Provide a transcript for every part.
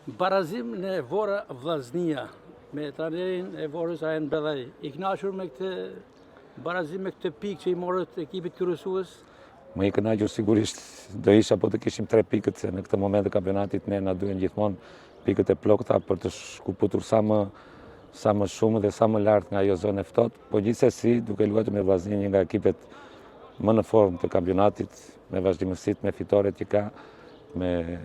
Barazim në Vora Vllaznia me trajnerin e Vorës Arjen Bellaj. I kënaqur me këtë barazim, me këtë pikë që i morët ekipit kryesues? Më i kënaqur sigurisht do isha po të kishim 3 pikët, se në këtë moment të kampionatit ne na duhen gjithmonë pikët e plokta për të shkuputur sa më shumë dhe sa më lart nga ajo zonë e ftohtë, po gjithsesi duke luajtur me Vllaznin, një nga ekipet më në formë të kampionatit, me vazhdimësitë, me fitoret që ka, me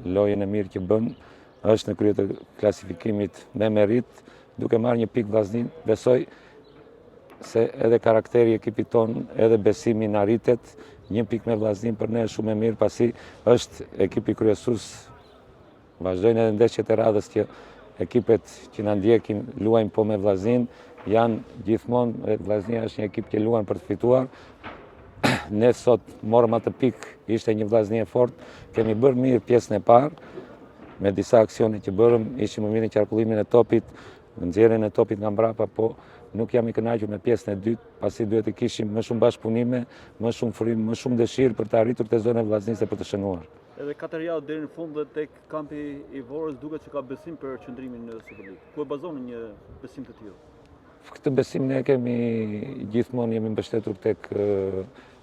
lojën e mirë që bën, është në krye të klasifikimit me merit, duke marrë një pikë Vllaznin, besoj se edhe karakteri i ekipit ton, edhe besimi na rritet, një pikë me Vllaznin për ne është shumë e mirë, pasi është ekipi kryesues. Vazhdojnë edhe ndeshjet e radhës që ekipet që na ndjekin luajnë po me Vllaznin, janë gjithmonë, Vllaznia është një ekip që luan për të fituar. Ne sot morëm atë pikë, ishte një Vllaznie fort, kemi bërë mirë pjesën e parë, me disa aksione që bërëm, ishim më mirë në qarkullimin e topit, nxjerrjen e topit nga mbrapa, po nuk jam i kënaqur me pjesën e dytë, pasi duhet të kishim më shumë bashkëpunime, më shumë frymë, më shumë dëshirë për të arritur te zona e Vllaznisë për të shënuar. Edhe 4 javë deri në fund dhe tek kampi i Vorës duket se ka besim për qëndrimin në Superligë. Ku e bazoni një besim të tillë? Këtë besim ne kemi gjithmonë jemi mbështetur tek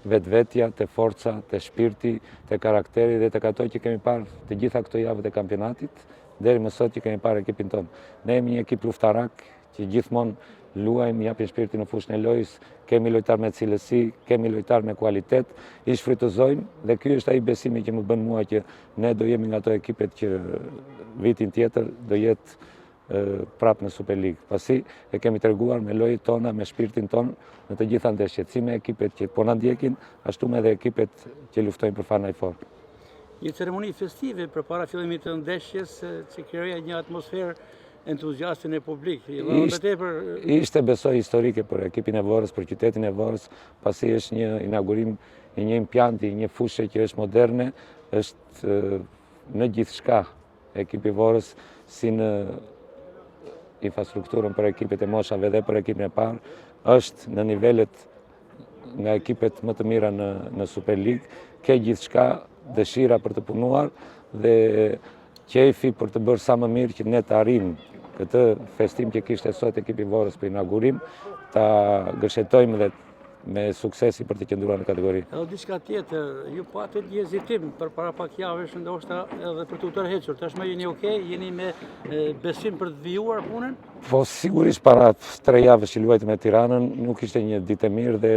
vetvetja, te forca, te shpirti, te karakteri dhe tek ato që kemi parë të gjitha këto javët e kampionatit, deri më sot që kemi parë ekipin tonë. Ne jemi një ekip luftarak që gjithmonë luajmë, japim shpirtin në fushën e lojës, kemi lojtar me cilësi, kemi lojtar me kualitet, i shfrytëzojmë dhe ky është ai besimi që më bën mua që ne do jemi nga ato ekipet që vitin tjetër do jetë prapë në Superligë, pasi e kemi treguar me lojët tona, me shpirtin ton në të gjitha ndeshjet, si me ekipet që po na ndjekin, ashtu me edhe ekipet që luftojnë për Final Four. Një ceremoni festive përpara fillimit të ndeshjes që krijoja një atmosferë entuziaste në publik. Ishte besoj historike për ekipin e Vorës, për qytetin e Vorës, pasi është një inaugurim i një impjanti, një fushë që është moderne, është në gjithçka ekipi Vorës, si në infrastrukturën për ekipet e moshave dhe për ekipin e parë, është në nivelet nga ekipet më të mira në Superligë, ke gjithçka, dëshira për të punuar dhe qefi për të bërë sa më mirë që ne të arrijmë këtë festim që kishte sot ekipi Vorës për inaugurim, ta gërshetojmë dhe me suksesi për të qëndruar në kategori. Edhe diçka tjetër, ju patët një hezitim përpara pak javësh, ndoshta edhe për të tërhequr. Tashmë jeni okay, jeni me besim për të vijuar punën? Po sigurisht para 3 javësh që luajtëm me Tiranën, nuk ishte një ditë e mirë dhe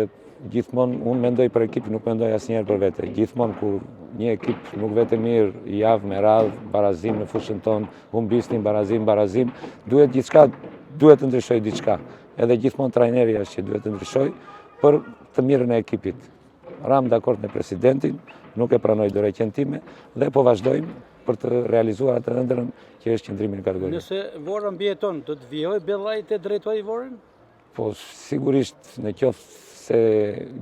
gjithmonë unë mendoj për ekipin, nuk mendoj asnjëherë për vete. Gjithmonë kur një ekip nuk vete mirë, javë me radhë, barazim në fushën tonë, humbisnin barazim, duhet gjithçka, duhet të ndryshoj diçka. Edhe gjithmonë trajneri është që duhet të ndryshoj për të mirën e ekipit. Ram dakord me presidentin, nuk e pranoj dorëheqjen time dhe po vazhdojmë për të realizuar atë ëndrrën që është qëndrimi në kategori. Nëse Vora mbijeton, do të vijojë Bellaj të drejtojë Vorën? Po sigurisht, në qoftë se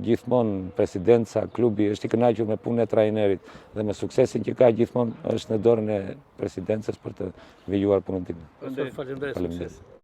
gjithmonë presidenca, klubi është i kënaqur me punën e trajnerit dhe me suksesin që ka gjithmonë, është në dorën e presidencës për të vijuar punën time. Faleminderit.